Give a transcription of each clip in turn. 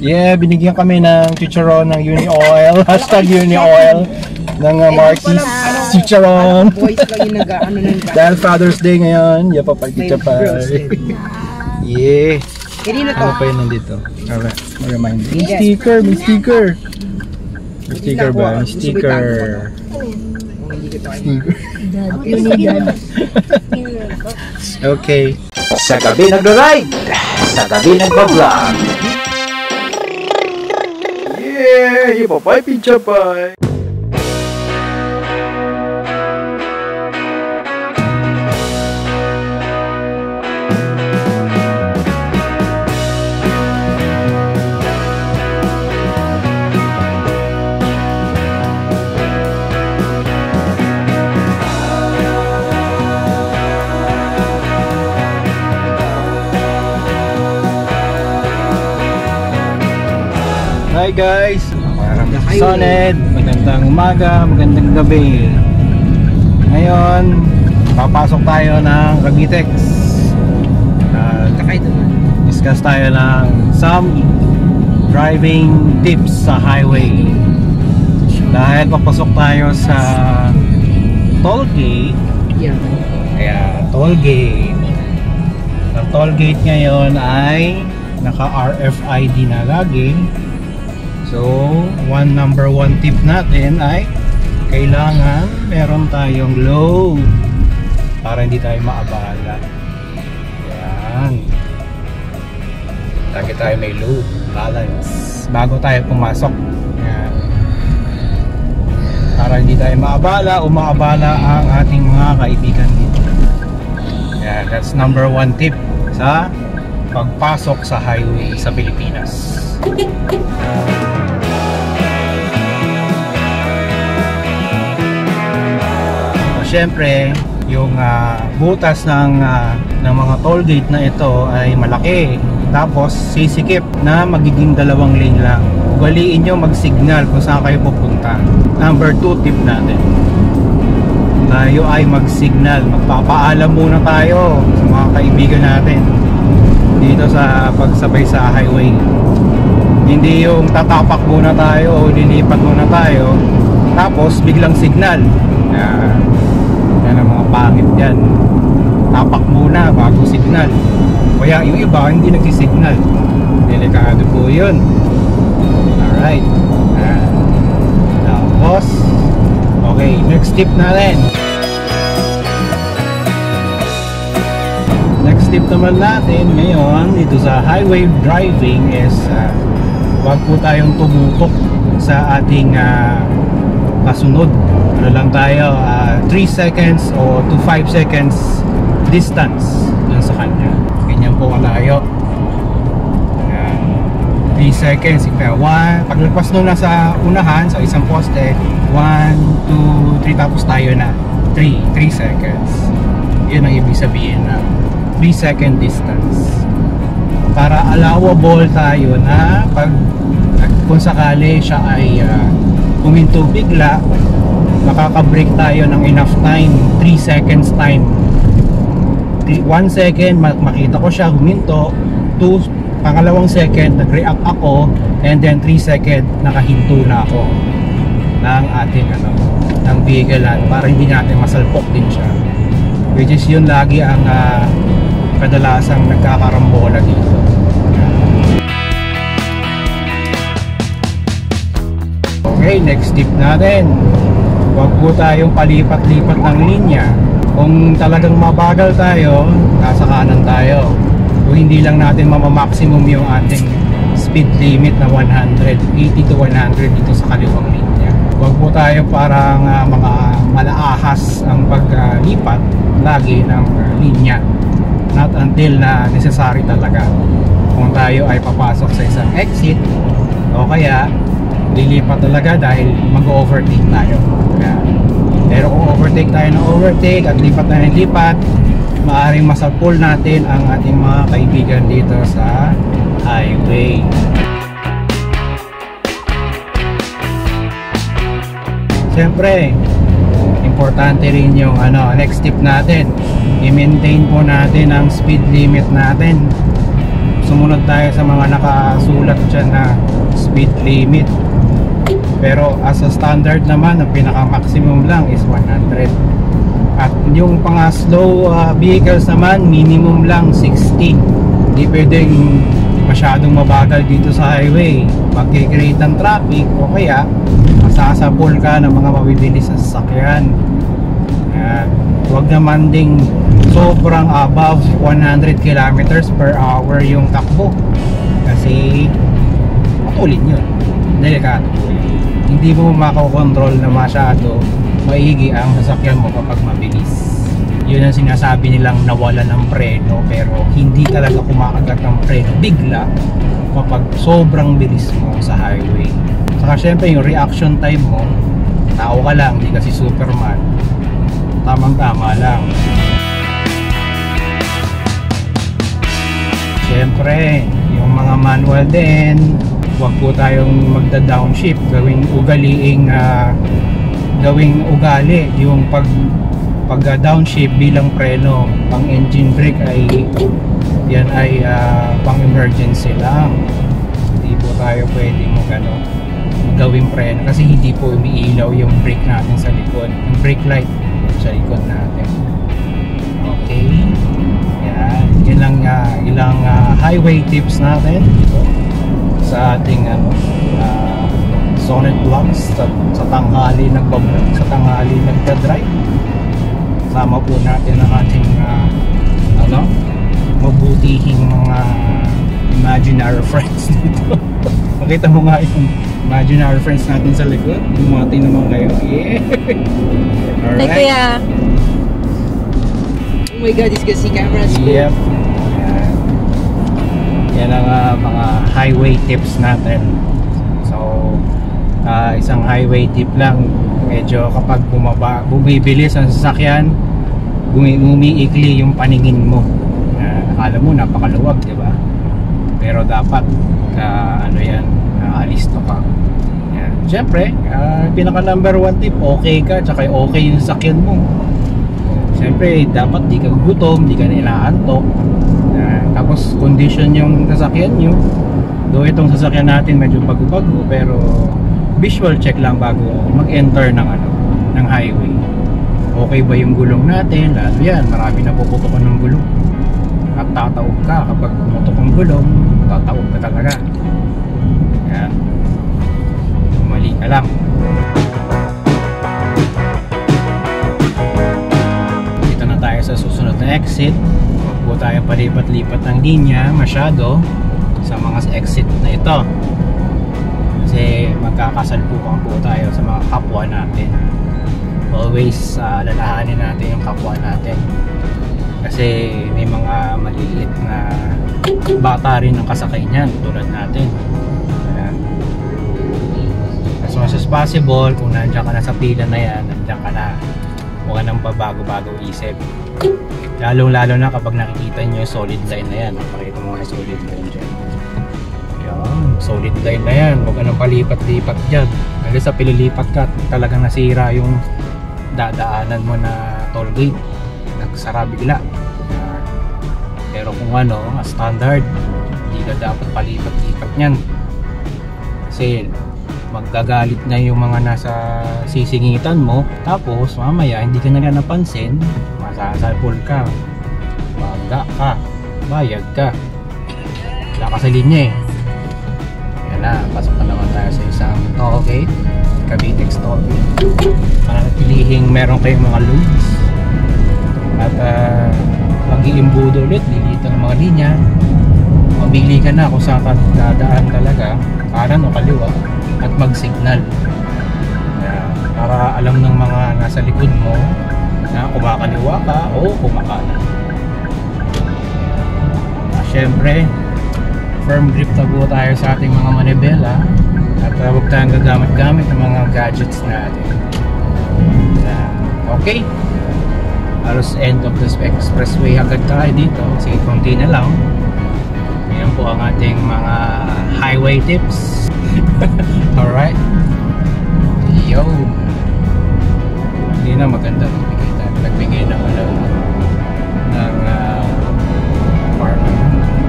Yeah, binigyan kami ng chicharon ng Uni Oil. Hashtag Uni Oil ng Marquis Chicharon. Dahil Father's Day ngayon, yan pa pag-chichapay. Yeah. Ano pa yun nandito? Alright, ma-remind. May sticker, may sticker. May sticker ba? May sticker. Okay. Sa gabi nag-ride, sa gabi nag-vlog. Yeah! Ipapay, pinchapay! Hi guys! Soned, magandang umaga, magandang gabi. Ngayon, papasok tayo ng Cavitex. Discuss tayo ng some driving tips sa highway. Dahil papasok tayo sa toll gate. Kaya toll gate. Ang toll gate ngayon ay naka RFID na lagi. So, number one tip natin ay kailangan meron tayong load para hindi tayo maabala. Yan. Lagi tayo may load, balance bago tayo pumasok. Yan. Para hindi tayo maabala o maabala ang ating mga kaibigan dito. Yan, that's number one tip sa pagpasok sa highway sa Pilipinas. Siyempre, yung butas ng mga toll gate na ito ay malaki. Tapos sisikip na magiging dalawang lane lang. Ugaliin nyo mag-signal kung saan kayo pupunta. Number 2 tip natin. Tayo ay mag-signal. Magpapaalam muna tayo sa mga kaibigan natin dito sa pagsabay sa highway. Hindi yung tatapak muna tayo o lilipat muna tayo tapos biglang signal. Yan ang mga pangit dyan. Tapak muna bago signal. Kaya yung iba hindi nagsisignal. Delikado po yun. Alright. Tapos okay, next tip natin. Next tip naman natin ngayon dito sa highway driving is wag po tayong tumutok sa ating kasunod. Ano lang tayo 3 seconds o to 5 seconds distance dun sa kanya. Ganyan po kalayo. 3 seconds. Paglagpas nung nasa unahan sa isang poste, 1, 2, 3 tapos tayo na 3 seconds. Yun ang ibig sabihin na 3 second distance. Para allowable tayo na kung sakali siya ay huminto bigla, makaka-break tayo ng enough time, 3 seconds time. 1 second makita ko siya huminto, 2 pangalawang second nag-react ako, and then 3 second nakahinto na ako ng ating ng vehicle para hindi natin masalpok din siya, which is yun lagi ang kadalasang nagkakarambola dito. Okay, next tip natin, huwag po tayong palipat-lipat ng linya. Kung talagang mabagal tayo, nasa kanan tayo. Kung hindi lang natin mamamaksimum yung ating speed limit na 100, 80 to 100 dito sa kaliwang linya. Huwag po tayo parang mga malaahas ang paglipat lagi ng linya. Not until na necessary talaga. Kung tayo ay papasok sa isang exit o kaya lilipat talaga dahil mag-overtake tayo. Pero kung overtake tayo ng overtake at lipat tayo ng lipat, maaaring masapul natin ang ating mga kaibigan dito sa highway. Siyempre, importante rin yung next tip natin, i-maintain po natin ang speed limit natin. sumunod tayo sa mga nakasulat dyan na speed limit. Pero as a standard naman, ang pinaka maximum lang is 100. At yung pang slow vehicles naman, minimum lang 60. Hindi pwedeng masyadong mabagal dito sa highway, magkikreate ng traffic o kaya masasabol ka ng mga mabibilis sa sasakyan. Huwag naman ding sobrang above 100 kilometers per hour yung takbo, kasi matulin yun, delikado. Hindi mo makakontrol na masyado maigi ang sasakyan mo kapag mabilis. Yun ang sinasabi nilang nawala ng preno, pero hindi talaga kumakagat ng preno bigla kapag sobrang bilis mo sa highway. Saka syempre yung reaction time mo, tao ka lang, hindi kasi Superman, tamang tama lang. Syempre yung mga manual din, huwag po tayong magda-downshift, gawing ugali yung pag downshift bilang preno. Pang engine brake ay yan ay pang emergency lang. Hindi po tayo pwedeng gawing preno kasi hindi po umiilaw yung brake natin sa likod, yung brake light sa likod natin. Okay, yan, ilang highway tips natin dito sa ating Sonnet Vlogs sa tanghali nagda-drive. Kasama po natin ang ating mabutihing mga imaginary friends dito. Makita mo nga yung imaginary friends natin sa likod, bumati naman kayo. Yeah. Alright. Hi kuya. Oh my god, it's kasi cameras. Yep. Yan ang mga highway tips natin. So isang highway tip lang, medyo kapag bumibilis ang sasakyan, umiikli yung paningin mo. Akala mo napakaluwag, di ba? Pero dapat alisto ka. Yan. Siyempre, pinaka number 1 tip, okay ka, tsaka okay yung sasakyan mo. Siyempre, dapat di ka gutom, di ka inaantok. Tapos condition yung sasakyan nyo. Though itong sasakyan natin medyo bago-bago, pero visual check lang bago mag-enter ng highway. Okay ba yung gulong natin? Lalo yan, marami na puputukan ng gulong at tataob ka. Kapag pumutok ang gulong, tataob ka talaga. Yan, mali ka lang. Dito na tayo sa susunod na exit. Huwag po tayo palipat-lipat ng linya masyado sa mga exit na ito, kasi magkakasalpukan po tayo sa mga kapwa natin. Always lalahanin natin yung kapwa natin, kasi may mga maliliit na bata rin ang kasakay niyan tulad natin. Ayan. As much as possible, kung nandiyan ka na sa pila na yan, nandiyan ka na, huwag ka nang babago-bago isip. Lalong-lalo na kapag nakikita nyo yung solid line na yan. Pakita mo nga solid line dyan. Yan, solid line na yan. Huwag ka nang palipat-lipat dyan. Lalo sa pililipat ka, talagang nasira yung dadaanan mo na toll gate. Nagsara bigla. Pero kung standard, hindi ka dapat palipat-lipat nyan. Kasi magagalit na yung mga nasa sisingitan mo, tapos mamaya hindi ka na napansin, masasapol ka, bangga ka, bayad ka, wala ka sa linya eh. Yan na, pasok na naman tayo sa isang toll gate, Cavitex toll gate. Pilihin meron kayong mga loops at mag-iimbudo ulit, lilitan ng mga linya, mamili ka na kung saan ka dadaan talaga, kanan o kaliwa, at mag-signal para alam ng mga nasa likod mo na kumakaliwa ka o kumakanan. Syempre, firm grip na po tayo sa ating mga manibela at huwag tayong gagamit-gamit ng mga gadgets natin. Okay, halos end of the expressway agad tayo dito, kasi konti na lang. Yan po ang ating mga highway tips. Alright, yo, hindi na maganda magbigay tayo, nagbigay ng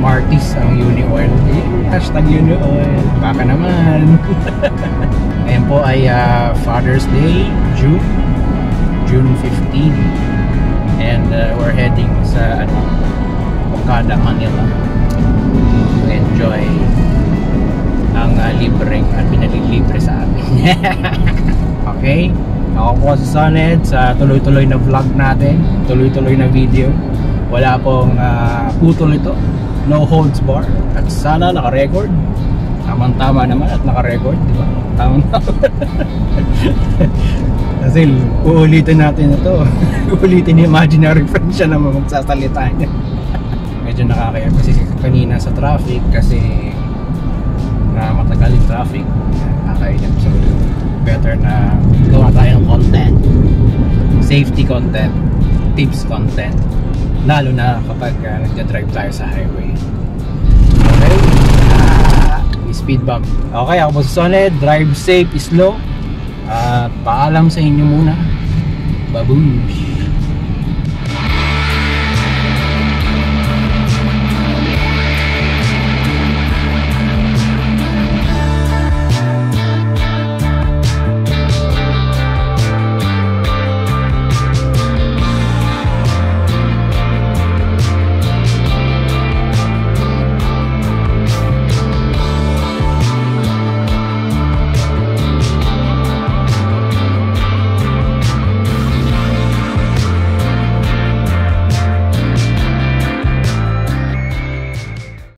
Martis ang Uni Oil. Hashtag Uni Oil. Baka naman. Ayan po ay Father's Day, June 15. And we're heading sa Okada, Manila to enjoy ang libreng at pinalilibre sa amin. Okay? Ako po si Soned sa tuloy-tuloy na vlog natin, tuloy-tuloy na video. Wala pong putol ito, no holds bar, at sana naka-record. Tamang-tama naman at naka-record, di ba? Tamang-tama. Kasi uulitin natin ito. Uulitin yung imaginary friend siya naman magsasalita niya. Medyo nakakaya kasi kanina sa traffic kasi na matagal yung traffic. Nakakaya. So better na gawa tayo ng content, safety content, tips content, lalo na kapag nagja-drive tayo sa highway. Okay, speed bump. Okay, ako po si Soned. Drive safe, slow, at paalam sa inyo muna. Baboosh.